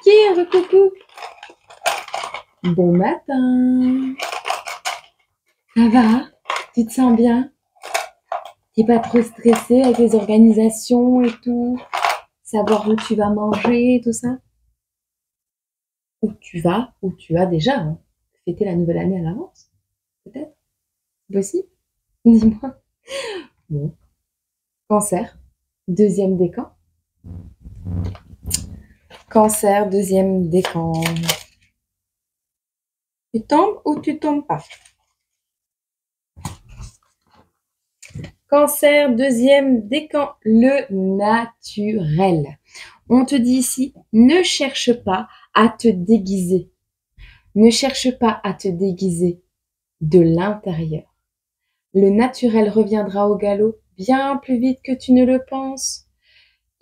Yeah, coucou. Bon matin. Ça va? Tu te sens bien? T'es pas trop stressé avec les organisations et tout? Savoir où tu vas manger, tout ça? Où tu vas? Où tu as déjà fêté la nouvelle année à l'avance? Peut-être? C'est possible? Dis-moi. Bon. Cancer. Deuxième décan. Cancer, deuxième décan. Tu tombes ou tu tombes pas? Cancer, deuxième décan, le naturel. On te dit ici, ne cherche pas à te déguiser. Ne cherche pas à te déguiser de l'intérieur. Le naturel reviendra au galop bien plus vite que tu ne le penses.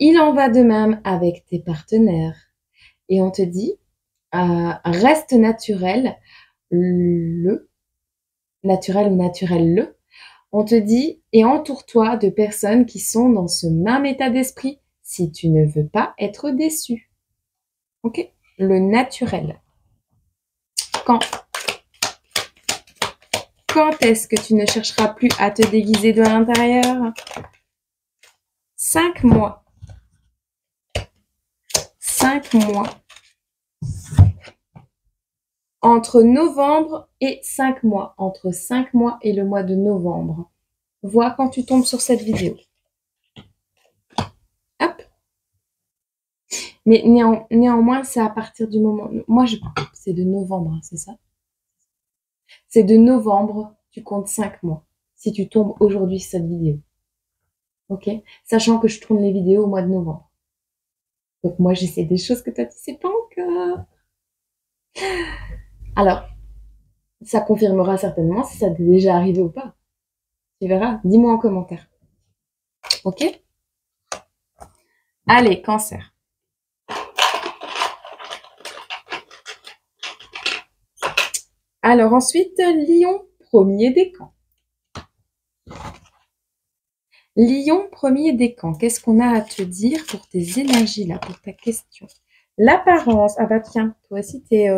Il en va de même avec tes partenaires. Et on te dit, reste naturel, le naturel ou naturel le. On te dit, et entoure-toi de personnes qui sont dans ce même état d'esprit si tu ne veux pas être déçu. Ok? Le naturel. Quand est-ce que tu ne chercheras plus à te déguiser de l'intérieur? 5 mois. 5 mois. Entre novembre et 5 mois. Entre 5 mois et le mois de novembre. Vois quand tu tombes sur cette vidéo. Hop. Mais néanmoins, c'est à partir du moment... Moi, c'est de novembre, c'est ça? C'est de novembre, tu comptes 5 mois. Si tu tombes aujourd'hui sur cette vidéo. Ok? Sachant que je tourne les vidéos au mois de novembre. Donc moi, j'essaie des choses que toi, tu sais pas encore. Alors, ça confirmera certainement si ça t'est déjà arrivé ou pas. Tu verras. Dis-moi en commentaire. Ok? Allez, cancer. Alors ensuite, Lion, premier décan. Lion, premier décan. Qu'est-ce qu'on a à te dire pour tes énergies là, pour ta question? L'apparence. Ah bah tiens, toi aussi t'es...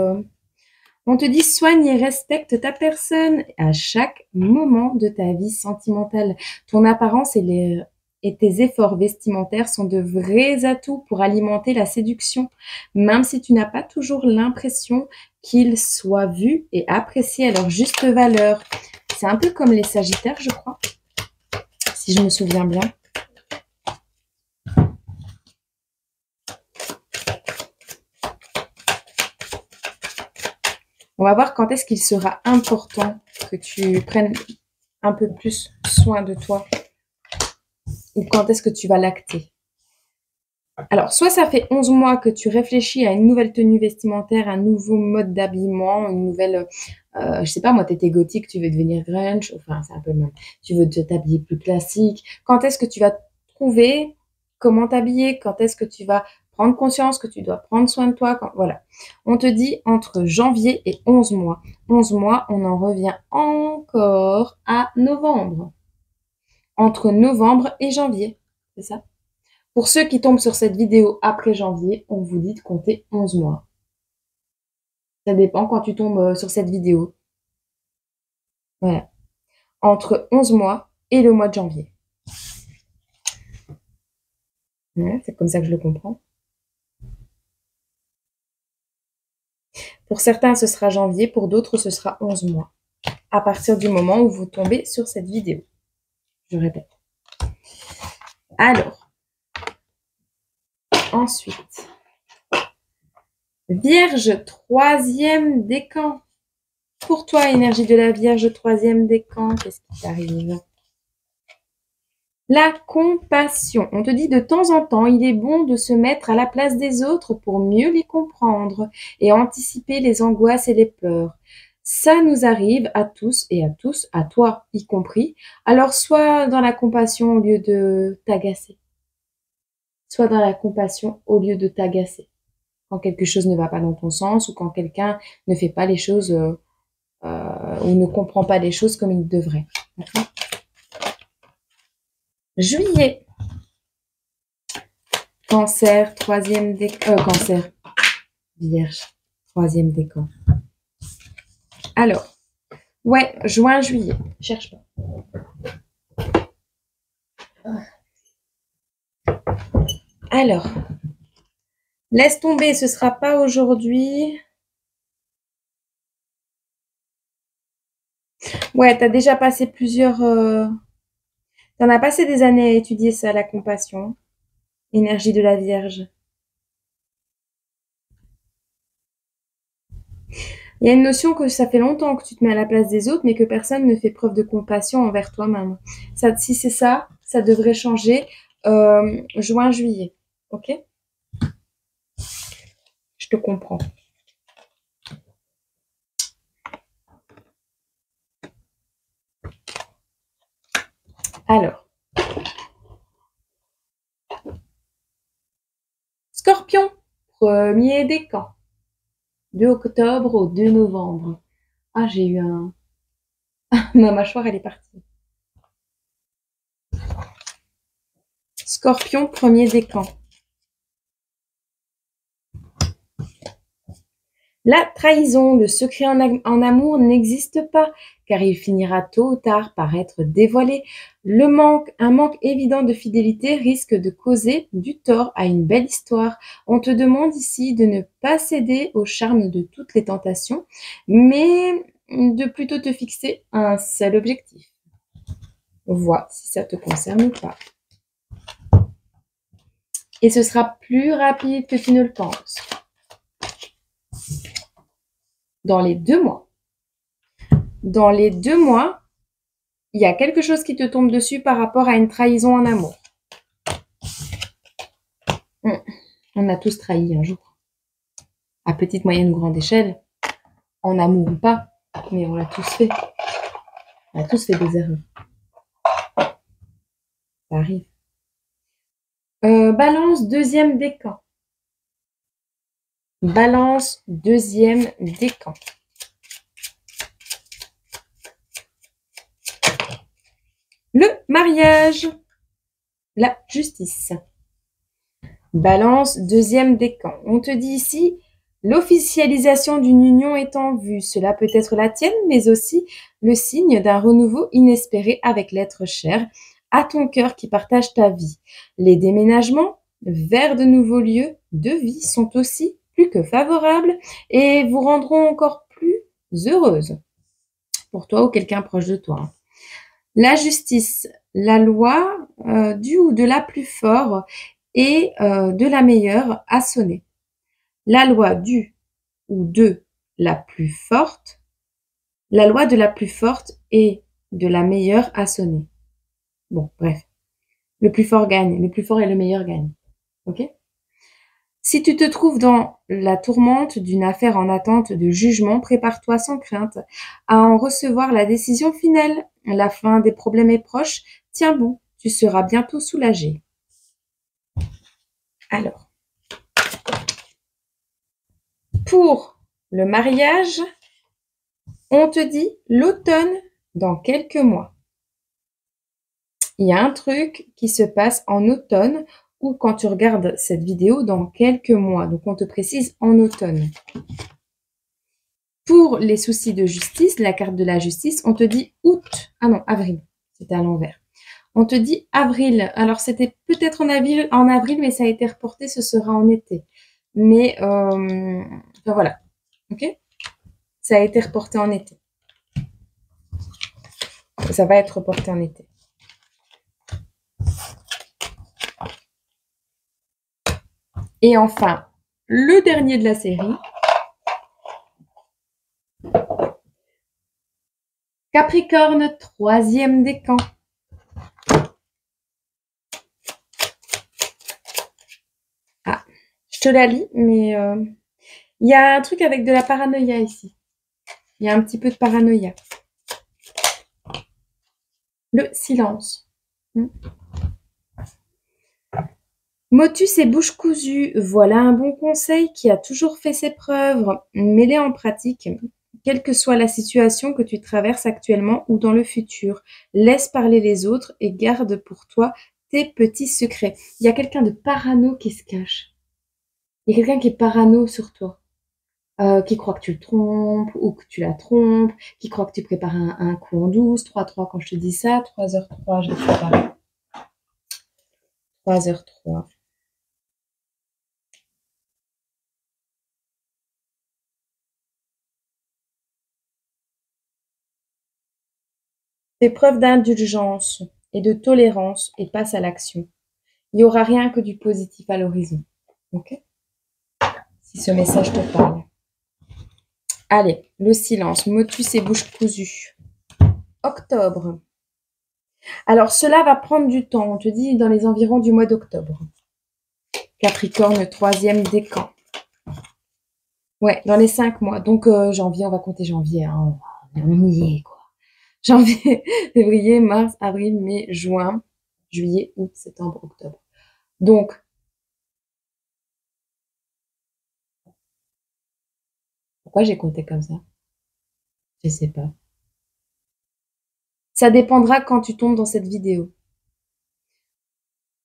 On te dit soigne et respecte ta personne à chaque moment de ta vie sentimentale. Ton apparence et tes efforts vestimentaires sont de vrais atouts pour alimenter la séduction, même si tu n'as pas toujours l'impression qu'ils soient vus et appréciés à leur juste valeur. C'est un peu comme les Sagittaires, je crois, si je me souviens bien. On va voir quand est-ce qu'il sera important que tu prennes un peu plus soin de toi ou quand est-ce que tu vas lacter. Alors, soit ça fait 11 mois que tu réfléchis à une nouvelle tenue vestimentaire, un nouveau mode d'habillement, une nouvelle... je sais pas, moi, t'étais gothique, tu veux devenir grunge, enfin, c'est un peu le même. Tu veux t'habiller plus classique. Quand est-ce que tu vas trouver comment t'habiller? Quand est-ce que tu vas prendre conscience que tu dois prendre soin de toi? Voilà. On te dit entre janvier et 11 mois. 11 mois, on en revient encore à novembre. Entre novembre et janvier, c'est ça? Pour ceux qui tombent sur cette vidéo après janvier, on vous dit de compter 11 mois. Ça dépend quand tu tombes sur cette vidéo. Voilà. Entre 11 mois et le mois de janvier. Ouais, c'est comme ça que je le comprends. Pour certains, ce sera janvier. Pour d'autres, ce sera 11 mois. À partir du moment où vous tombez sur cette vidéo. Je répète. Alors. Ensuite. Vierge, troisième décan. Pour toi, énergie de la Vierge, troisième décan, qu'est-ce qui t'arrive? La compassion. On te dit de temps en temps, il est bon de se mettre à la place des autres pour mieux les comprendre et anticiper les angoisses et les peurs. Ça nous arrive à tous, à toi y compris. Alors, sois dans la compassion au lieu de t'agacer. Sois dans la compassion au lieu de t'agacer. Quand quelque chose ne va pas dans ton sens ou quand quelqu'un ne fait pas les choses ou ne comprend pas les choses comme il devrait. D'accord ? Juillet. Cancer, troisième décan. Cancer. Vierge, troisième décan. Alors, ouais, juin, juillet. Cherche pas. Alors, laisse tomber, ce sera pas aujourd'hui. Ouais, t'as déjà passé plusieurs... T'en as passé des années à étudier ça, la compassion. Énergie de la Vierge. Il y a une notion que ça fait longtemps que tu te mets à la place des autres, mais que personne ne fait preuve de compassion envers toi-même. Ça, si c'est ça, ça devrait changer juin, juillet. Ok? Je te comprends. Alors. Scorpion, premier décan. 2 octobre au 2 novembre. Ah, j'ai eu un... Ma mâchoire, elle est partie. Scorpion, premier décan. La trahison, le secret en amour n'existe pas, car il finira tôt ou tard par être dévoilé. Un manque évident de fidélité risque de causer du tort à une belle histoire. On te demande ici de ne pas céder au charme de toutes les tentations, mais de plutôt te fixer un seul objectif. Vois si ça te concerne ou pas. Et ce sera plus rapide que tu ne le penses. Dans les 2 mois. Dans les 2 mois, il y a quelque chose qui te tombe dessus par rapport à une trahison en amour. On a tous trahi un jour. À petite, moyenne ou grande échelle. En amour ou pas. Mais on l'a tous fait. On a tous fait des erreurs. Ça arrive. Balance, deuxième décan. Balance, deuxième décan. Le mariage. La justice. Balance, deuxième décan. On te dit ici, l'officialisation d'une union est en vue. Cela peut être la tienne, mais aussi le signe d'un renouveau inespéré avec l'être cher à ton cœur qui partage ta vie. Les déménagements vers de nouveaux lieux de vie sont aussi plus que favorables et vous rendront encore plus heureuse pour toi ou quelqu'un proche de toi. La justice, la loi du ou de la plus fort et de la meilleure a sonné. La loi du ou de la plus forte, la loi de la plus forte et de la meilleure a sonné. Bon, bref. Le plus fort gagne, le plus fort et le meilleur gagne. Ok? Si tu te trouves dans la tourmente d'une affaire en attente de jugement, prépare-toi sans crainte à en recevoir la décision finale. La fin des problèmes est proche. Tiens bon, tu seras bientôt soulagé. Alors, pour le mariage, on te dit l'automne dans quelques mois. Il y a un truc qui se passe en automne ou quand tu regardes cette vidéo dans quelques mois. Donc, on te précise en automne. Pour les soucis de justice, la carte de la justice, on te dit août. Ah non, avril. C'était à l'envers. On te dit avril. Alors, c'était peut-être en avril, mais ça a été reporté, ce sera en été. Mais, enfin, voilà. Ok? Ça a été reporté en été. Ça va être reporté en été. Et enfin, le dernier de la série. Capricorne, troisième décan. Ah, je te la lis, mais il y a un truc avec de la paranoïa ici. Il y a un petit peu de paranoïa. Le silence. Motus et bouche cousue, voilà un bon conseil qui a toujours fait ses preuves. Mets-les en pratique, quelle que soit la situation que tu traverses actuellement ou dans le futur. Laisse parler les autres et garde pour toi tes petits secrets. Il y a quelqu'un de parano qui se cache. Il y a quelqu'un qui est parano sur toi. qui croit que tu le trompes ou que tu la trompes, qui croit que tu prépares un coup en douce. 3-3 quand je te dis ça, 3h03, je vais préparer. 3h03. Fais preuve d'indulgence et de tolérance et passe à l'action. Il n'y aura rien que du positif à l'horizon. Ok? Si ce message te parle. Allez, le silence, motus et bouche cousue. Octobre. Alors, cela va prendre du temps. On te dit dans les environs du mois d'octobre. Capricorne, 3e décan. Ouais, dans les 5 mois. Donc, janvier, on va compter janvier. Hein. On y est, quoi. Janvier, février, mars, avril, mai, juin, juillet, août, septembre, octobre. Donc, pourquoi j'ai compté comme ça? Je sais pas. Ça dépendra quand tu tombes dans cette vidéo.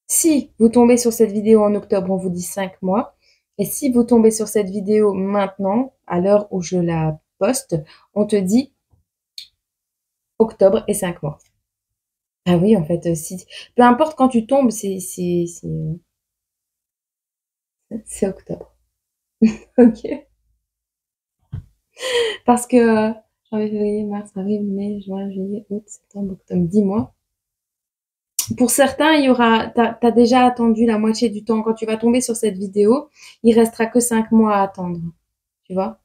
Si vous tombez sur cette vidéo en octobre, on vous dit 5 mois. Et si vous tombez sur cette vidéo maintenant, à l'heure où je la poste, on te dit octobre et 5 mois. Ah oui, en fait, si, peu importe quand tu tombes, c'est octobre. Ok. Parce que janvier, février, mars, avril, mai, juin, juillet, août, septembre, octobre, 10 mois. Pour certains, il y aura, t'as déjà attendu la moitié du temps. Quand tu vas tomber sur cette vidéo, il restera que 5 mois à attendre. Tu vois?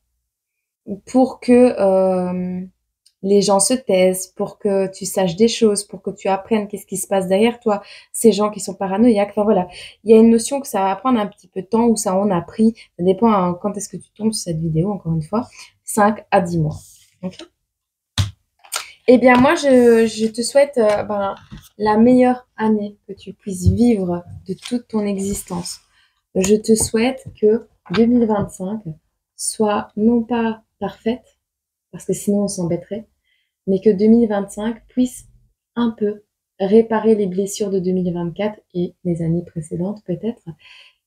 Pour que les gens se taisent, pour que tu saches des choses, pour que tu apprennes qu'est-ce qui se passe derrière toi, ces gens qui sont paranoïaques. Enfin voilà, il y a une notion que ça va prendre un petit peu de temps ou ça en a pris. Ça dépend hein, quand est-ce que tu tombes sur cette vidéo, encore une fois, 5 à 10 mois. Okay. Eh bien, moi, je te souhaite la meilleure année que tu puisses vivre de toute ton existence. Je te souhaite que 2025 soit non pas parfaite, parce que sinon on s'embêterait, mais que 2025 puisse un peu réparer les blessures de 2024 et les années précédentes peut-être.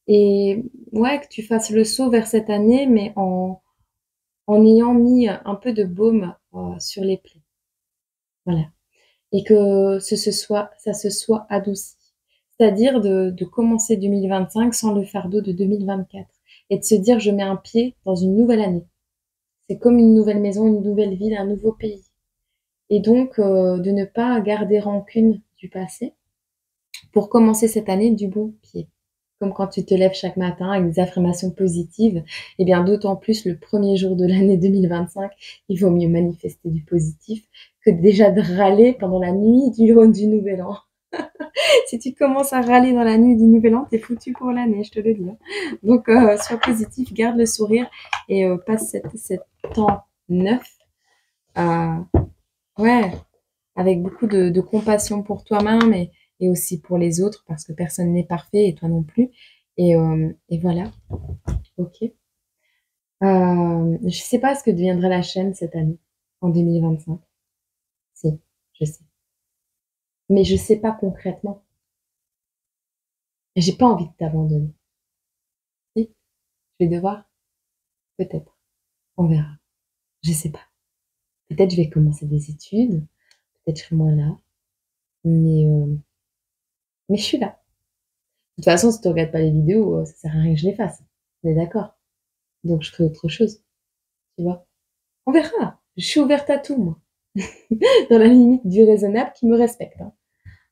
Et ouais, que tu fasses le saut vers cette année, mais en ayant mis un peu de baume sur les plaies. Voilà. Et que ça se soit adouci. C'est-à-dire de commencer 2025 sans le fardeau de 2024 et de se dire je mets un pied dans une nouvelle année. C'est comme une nouvelle maison, une nouvelle ville, un nouveau pays. Et donc de ne pas garder rancune du passé pour commencer cette année du bon pied. Comme quand tu te lèves chaque matin avec des affirmations positives, et bien d'autant plus le premier jour de l'année 2025, il vaut mieux manifester du positif que déjà de râler pendant la nuit du Nouvel An. Si tu commences à râler dans la nuit du Nouvel An, t'es foutu pour l'année, je te le dis. Donc, sois positif, garde le sourire et passe cet temps neuf ouais, avec beaucoup de compassion pour toi-même et aussi pour les autres parce que personne n'est parfait et toi non plus. Et voilà, ok. Je sais pas ce que deviendra la chaîne cette année, en 2025. Si, je sais. Mais je sais pas concrètement. J'ai pas envie de t'abandonner. Si, je vais devoir, peut-être. On verra. Je sais pas. Peut-être je vais commencer des études, peut-être je serai moins là, mais, euh, mais je suis là. De toute façon, si tu regardes pas les vidéos, ça sert à rien que je les fasse. On est d'accord. Donc je ferai autre chose, tu vois. On verra. Je suis ouverte à tout, moi. Dans la limite du raisonnable qui me respecte. Hein.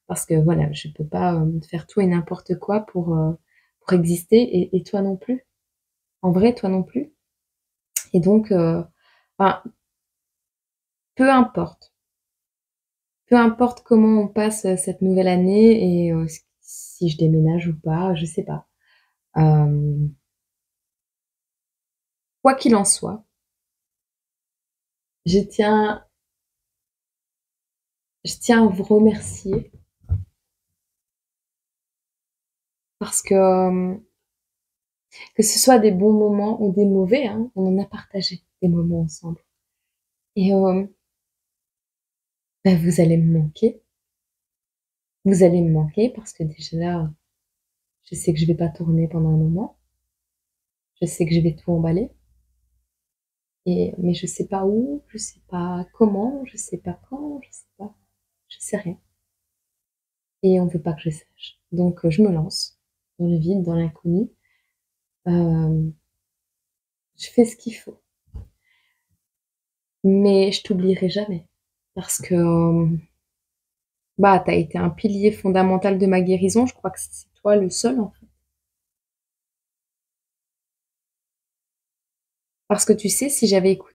Parce que voilà, je peux pas faire tout et n'importe quoi pour exister et toi non plus. En vrai, toi non plus. Et donc, enfin, peu importe. Peu importe comment on passe cette nouvelle année et si je déménage ou pas, je sais pas. Euh, quoi qu'il en soit, je tiens, je tiens à vous remercier parce que ce soit des bons moments ou des mauvais, hein, on en a partagé des moments ensemble. Et vous allez me manquer. Vous allez me manquer parce que déjà là, je sais que je vais pas tourner pendant un moment. Je sais que je vais tout emballer. Mais je sais pas où, je sais pas comment, je sais pas quand, je sais rien. Et on veut pas que je sache. Donc je me lance dans le vide, dans l'inconnu. Hem, je fais ce qu'il faut. Mais je t'oublierai jamais parce que, bah, tu as été un pilier fondamental de ma guérison. Je crois que c'est toi le seul, en fait. Parce que tu sais, si j'avais écouté